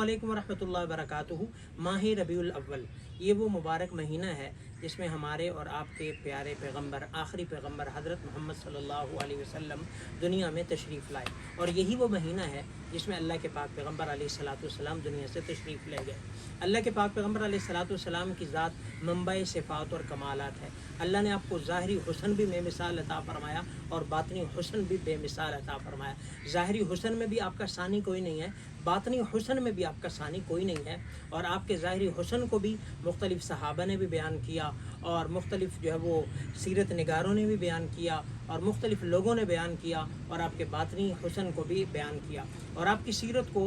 अस्सलामुअलैकुम वरहमतुल्लाहि वबरकातुहू। माह रबीउल अव्वल ये वो मुबारक महीना है जिसमें हमारे और आपके प्यारे पैगंबर आखिरी पैगंबर हज़रत मोहम्मद सल्लल्लाहु अलैहि वसल्लम दुनिया में तशरीफ़ लाए, और यही वो महीना है जिसमें अल्लाह के पाक पैगंबर अलैहिस्सलाम दुनिया से तशरीफ़ ले गए। अल्लाह के पाक पैगंबर अलैहिस्सलाम की ज़ात मंबई सिफ़ात और कमालात है। अल्लाह ने आपको ज़ाहिरी हुस्न भी बेमिसाल अता फरमाया और बातनी हुस्न भी बेमिसाल अता फरमाया। ज़ाहिरी हुस्न में भी आपका सानी कोई नहीं है, बातनी हुस्न में भी आपका सानी कोई नहीं है। और आपके ज़ाहिरी हुस्न को भी मुख्तलिफ़ सहाबा ने भी बयान किया, और मुख्तलिफ़ जो है वो सीरत निगारों ने भी बयान किया, और मुख्तलिफ़ लोगों ने बयान किया, और आपके बातनी हुस्न को भी बयान किया। और आपकी सीरत को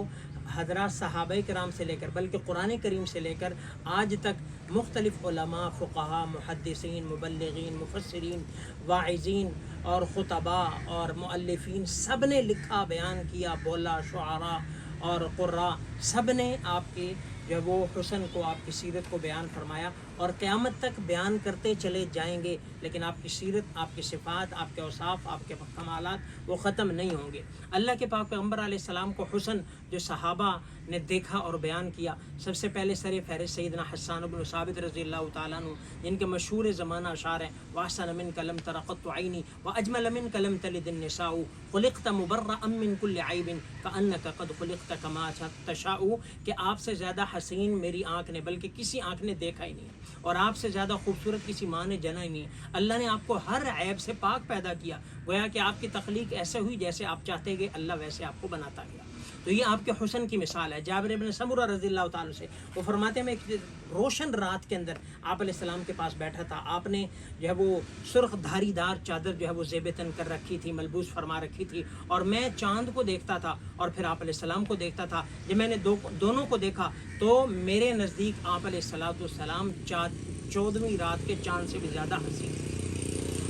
हज़रात सहाबाए किराम से लेकर बल्कि कुरान करीम से लेकर आज तक मुख्तलिफ़ उलमा, फ़ुक़हा, मुहद्दिसीन, मुबल्लिगीन, मुफस्सिरीन, वाइज़ीन और ख़ुतबा और मुअल्लिफ़ीन सब ने लिखा, बयान किया, बोला। शुआरा और क़ुर्रा सब ने आपके जो वो हुस्न को, आपकी सीरत को बयान फरमाया, और क़यामत तक बयान करते चले जाएंगे। लेकिन आपकी सीरत, आपकी सिफ़ात, आपके औसाफ़, आपके कमालात वो ख़त्म नहीं होंगे। अल्लाह के पाक पैगंबर अलैहिस्सलाम को हुस्न जो सहाबा ने देखा और बयान किया, सबसे पहले सर फ़हरिस्त सैयदना हस्सान इब्न साबित रज़ियल्लाहु ताला अन्हु, जिनके मशहूर ज़माना अशार हैं, वहसन मिनका लम तरा क़त्तु ऐनी व अजमल मिनका लम तलिद निसाउ खुलिक़्त मुबर्रअम मिन कुल्लि ऐबिन कअन्नका क़द खुलिक़्त कमा तशाउ, कि आपसे ज़्यादा हसीन मेरी आँख ने, बल्कि किसी आँख ने देखा ही नहीं, और आपसे ज़्यादा खूबसूरत किसी माँ ने जना ही नहीं। अल्लाह ने आपको हर ऐब से पाक पैदा किया, गोया कि आपकी तख्लीक ऐसे हुई जैसे आप चाहते गए, अल्लाह वैसे आपको बनाता गया। तो ये आपके हुस्न की मिसाल है। जाबिर इब्न समुरा रज़ियल्लाहु ताला से वो फरमाते हैं, मैं एक रोशन रात के अंदर आप अलैहिस्सलाम के पास बैठा था। आपने जो है वो सुर्ख धारीदार चादर जो है वो ज़ेब तन कर रखी थी, मलबूस फरमा रखी थी, और मैं चाँद को देखता था और फिर आप अलैहिस्सलाम को देखता था। जब मैंने दोनों को देखा तो मेरे नज़दीक आप अलैहिस्सलाम 14वीं रात के चाँद से भी ज़्यादा हसीन थे।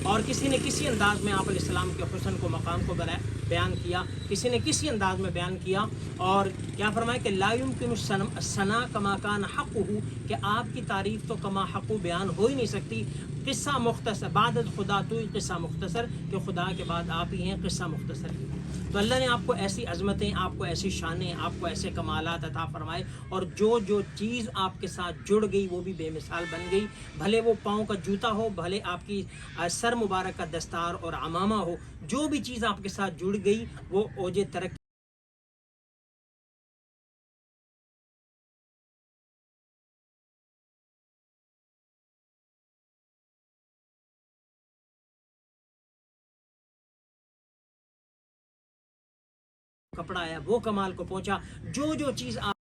और किसी ने किसी अंदाज़ में आप अलैहिस्सलाम के हुस्न को, मकाम को बयान किया, किसी ने किसी अंदाज़ में बयान किया, और क्या फरमाया कि ला युमकिनु सना कमा कान हक़्क़ुहु, कि आपकी तारीफ़ तो कमा हक़्क़ु बयान हो ही नहीं सकती। क़िस्सा मुख्तसर बाद खुदा तो क़िस्सा मुख्तसर, कि खुदा के बाद आप ही हैं, क़िस्सा मुख्तसर। तो अल्लाह ने आपको ऐसी अज़मतें, आपको ऐसी शानें, आपको ऐसे कमालात अता फरमाए, और जो जो चीज़ आपके साथ जुड़ गई वो भी बेमिसाल बन गई। भले वो पाँव का जूता हो, भले आपकी सर मुबारक का दस्तार और अमामा हो, जो भी चीज़ आपके साथ जुड़ गई वो ओजे तरक्की कपड़ा आया वो कमाल को पहुंचा। जो जो चीज़ आप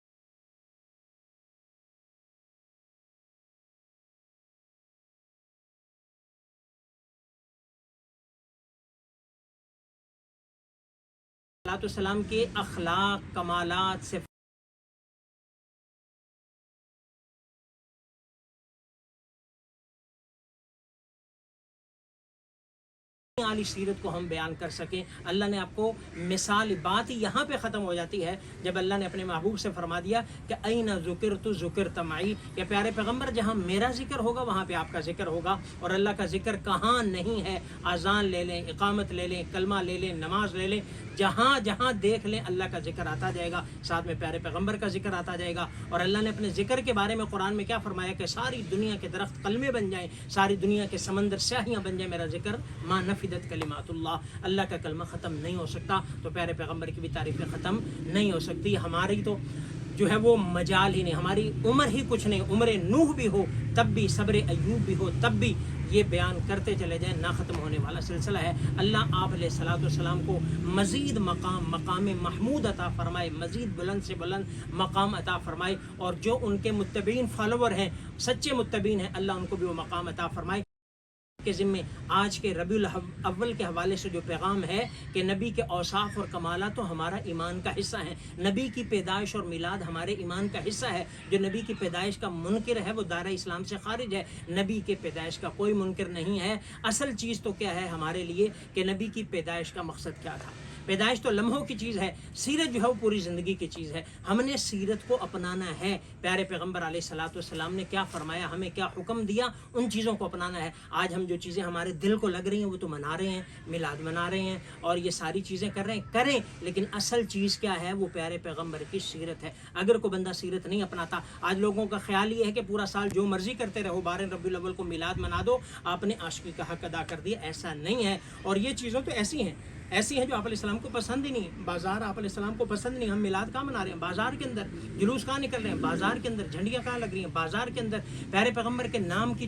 सलाम के अखलाक, कमालात से आली सीरत को हम बयान कर सकें। अल्लाह ने आपको मिसाल, बात ही यहाँ पे ख़त्म हो जाती है जब अल्लाह ने अपने महबूब से फरमा दिया कि ऐना ज़ुकिरतु ज़ुकिरत मई, कि प्यारे पैगंबर जहाँ मेरा जिक्र होगा वहाँ पे आपका जिक्र होगा। और अल्लाह का जिक्र कहाँ नहीं है, अज़ान ले लें, इक़ामत ले लें, कलमा ले लें, नमाज ले लें, जहाँ जहाँ देख लें अल्लाह का जिक्र आता जाएगा, साथ में प्यारे पैगंबर का जिक्र आता जाएगा। और अल्लाह ने अपने जिक्र के बारे में कुरान में क्या फरमाया कि सारी दुनिया के दरख्त कलमे बन जाएँ, सारी दुनिया के समंदर स्याहियाँ बन जाए मेरा जिक्र, मा नफिदत कलिमातुल्लाह, अल्लाह का कलमा ख़त्म नहीं हो सकता, तो प्यारे पैगंबर की भी तारीफ़ें ख़त्म नहीं हो सकती। हमारी तो जो है वो मजाल ही नहीं, हमारी उम्र ही कुछ नहीं, उम्र नूह भी हो तब भी, सब्र अय्यूब भी हो तब भी ये बयान करते चले जाएं, ना ख़त्म होने वाला सिलसिला है। अल्लाह आप अलैहिस्सलाम को मज़ीद मकाम महमूद अता फ़रमाए, मज़ीद बुलंद से बुलंद मकाम अता फ़रमाए, और जो उनके मुत्तबीन फॉलोवर हैं, सच्चे मुत्तबीन हैं, अल्लाह उनको भी वो मकाम अता फ़रमाए। के ज़िम्मे आज के रबीउल अव्वल के हवाले से जो पैगाम है कि नबी के औसाफ और कमालात तो हमारा ईमान का हिस्सा है, नबी की पैदाइश और मिलाद हमारे ईमान का हिस्सा है। जो नबी की पैदाइश का मुनकिर है वो दायरा इस्लाम से खारिज है, नबी के पैदाइश का कोई मुनकिर नहीं है। असल चीज़ तो क्या है हमारे लिए कि नबी की पैदाइश का मकसद क्या था, پیدائش تو لمحوں کی چیز ہے، سیرت جو ہے وہ پوری زندگی کی چیز ہے. ہم نے سیرت کو اپنانا ہے. پیارے پیغمبر علیہ الصلوۃ والسلام نے کیا فرمایا، ہمیں کیا حکم دیا، ان چیزوں کو اپنانا ہے. آج ہم جو چیزیں ہمارے دل کو لگ رہی ہیں وہ تو منا رہے ہیں، میلاد منا رہے ہیں اور یہ ساری چیزیں کر رہے ہیں، کریں، لیکن اصل چیز کیا ہے، وہ پیارے پیغمبر کی سیرت ہے. اگر کوئی بندہ سیرت نہیں اپناتا، آج لوگوں کا خیال یہ ہے کہ پورا سال جو مرضی کرتے رہو، 12 ربیع الاول کو میلاد منا دو، آپ نے عاشقی کا حق ادا کر دیا. ایسا نہیں ہے. اور یہ چیزیں تو ایسی ہیں جو آپ علیہ السلام کو پسند ہی نہیں. بازار آپ علیہ السلام کو پسند نہیں. ہم میلاد کہاں منا رہے ہیں؟ بازار کے اندر. جلوس کہاں نکل رہے ہیں؟ بازار کے اندر. جھنڈیاں کہاں لگ رہی ہیں؟ بازار کے اندر. پیارے پیغمبر کے نام کی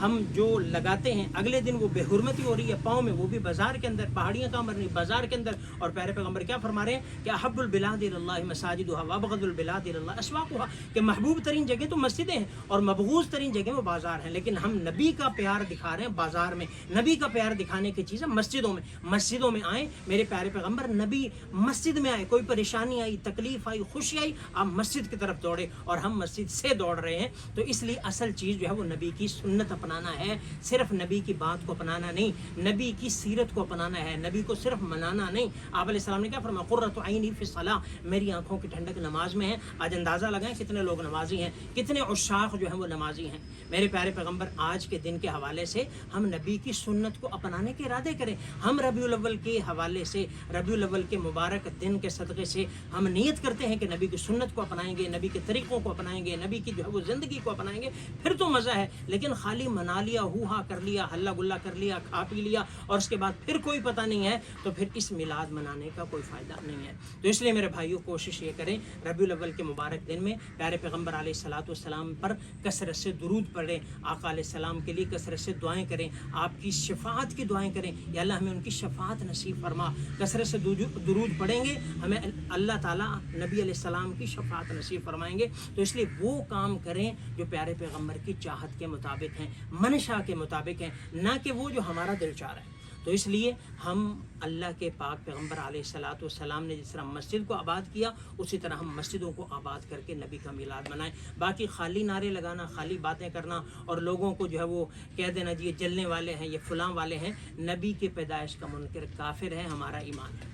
ہم جو لگاتے ہیں، اگلے دن وہ بے حرمتی ہو رہی ہے پاؤں میں، وہ بھی بازار کے اندر. پہاڑیاں کہاں بن رہی ہیں؟ بازار کے اندر. اور پیارے پیغمبر کیا فرما رہے ہیں کہ احب البلاد الی اللہ مساجدها وابغض البلاد الی اللہ اسواقها، کہ محبوب ترین جگہ تو مسجدیں ہیں اور مبغوض ترین جگہ وہ بازار ہیں. لیکن ہم نبی کا پیار دکھا رہے ہیں بازار میں. نبی کا پیار دکھانے کی چیز ہے مسجدوں میں آئیں. میرے پیارے پیغمبر نبی مسجد میں آئے، کوئی پریشانی آئی، تکلیف آئی، خوشی آئی، آپ مسجد کی طرف دوڑے، اور ہم مسجد سے دوڑ رہے ہیں. تو اس لیے اصل چیز جو ہے وہ نبی کی سنت اپنانا ہے. صرف نبی کی بات کو اپنانا نہیں، نبی کی سیرت کو اپنانا ہے. نبی کو صرف منانا نہیں. آپ علیہ السلام نے کیا فرمایا؟ قرۃ عینی فی الصلاۃ، میری آنکھوں کی ٹھنڈک نماز میں ہے. آج اندازہ لگائیں کتنے لوگ نمازی ہیں، کتنے عشاق جو ہیں وہ نمازی ہیں. میرے پیارے پیغمبر آج کے دن کے حوالے سے ہم نبی کی سنت کو اپنانے کے ارادے کریں. ہم ربیع الاول کے حوالے سے، ربیع الاول کے مبارک دن کے صدقے سے ہم نیت کرتے ہیں کہ نبی کی سنت کو اپنائیں گے، نبی کے طریقوں کو اپنائیں گے، نبی کی جو ہے وہ زندگی کو اپنائیں گے. پھر تو مزہ ہے. لیکن خالی منا لیا، ہو ہا کر لیا، ہلا گلا کر لیا، کھا پی لیا، اور اس کے بعد پھر کوئی پتہ نہیں ہے، تو پھر اس میلاد منانے کا کوئی فائدہ نہیں ہے. تو اس لیے میرے بھائیوں کوشش یہ کریں ربیع الاول کے مبارک دن میں پیارے پیغمبر علیہ الصلوۃ والسلام پر کثرت سے درود پڑھیں، آقا علیہ السلام کے لیے کثرت سے دعائیں کریں، آپ کی شفاعت کی دعائیں کریں. یا اللہ ہمیں ان کی شفاعت نصیب فرما. کثرت سے درود پڑھیں گے، ہمیں اللہ تعالیٰ نبی علیہ السلام کی شفاعت نصیب فرمائیں گے. تو اس لیے وہ کام کریں جو پیارے پیغمبر کی چاہت کے مطابق ہیں، منشا کے مطابق ہیں، نہ کہ وہ جو ہمارا دل چاہ رہا ہے. تو اس لیے ہم اللہ کے پاک پیغمبر علیہ الصلوۃ والسلام نے جس طرح مسجد کو آباد کیا، اسی طرح ہم مسجدوں کو آباد کر کے نبی کا میلاد منائیں. باقی خالی نعرے لگانا، خالی باتیں کرنا اور لوگوں کو جو ہے وہ کہہ دینا جی یہ جلنے والے ہیں، یہ فلاں والے ہیں، نبی کی پیدائش کا منکر کافر ہے. ہمارا ایمان ہے،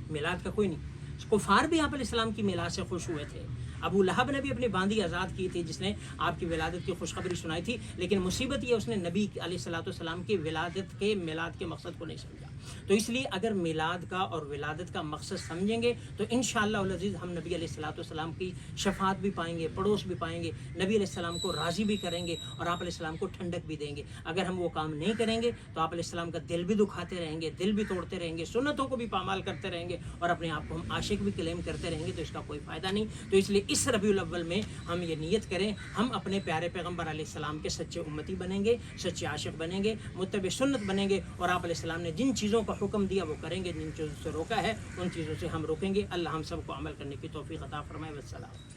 میلاد کا کوئی نہیں. کفار بھی آپ علیہ السلام کی میلاد سے خوش ہوئے تھے. ابو لہب نے بھی اپنی باندی آزاد کی تھی جس نے آپ کی ولادت کی خوشخبری سنائی تھی، لیکن مصیبت یہ اس نے نبی علیہ الصلوۃ والسلام کی ولادت کے میلاد کے مقصد کو نہیں سمجھا. تو اس لیے اگر میلاد کا اور ولادت کا مقصد سمجھیں گے تو انشاءاللہ العزیز ہم نبی علیہ الصلوۃ والسلام کی شفاعت بھی پائیں گے، پڑوس بھی پائیں گے، نبی علیہ السلام کو راضی بھی کریں گے اور آپ علیہ السلام کو ٹھنڈک بھی دیں گے. اگر ہم وہ کام نہیں کریں گے تو آپ علیہ السلام کا دل بھی دکھاتے رہیں گے، دل بھی توڑتے رہیں گے، سنتوں کو بھی پامال کرتے رہیں گے اور اپنے آپ کو ہم عاشق بھی کلیم کرتے رہیں گے. تو اس کا کوئی فائدہ نہیں. تو اس لیے اس ربیع الاول میں ہم یہ نیت کریں ہم اپنے پیارے پیغمبر علیہ السلام کے سچے امتی بنیں گے، سچے عاشق بنیں گے، متبع سنت بنیں گے، اور آپ علیہ السلام نے جن چیزوں کا حکم دیا وہ کریں گے، جن چیزوں سے روکا ہے ان چیزوں سے ہم روکیں گے. اللہ ہم سب کو عمل کرنے کی توفیق عطا فرمائے. والسلام.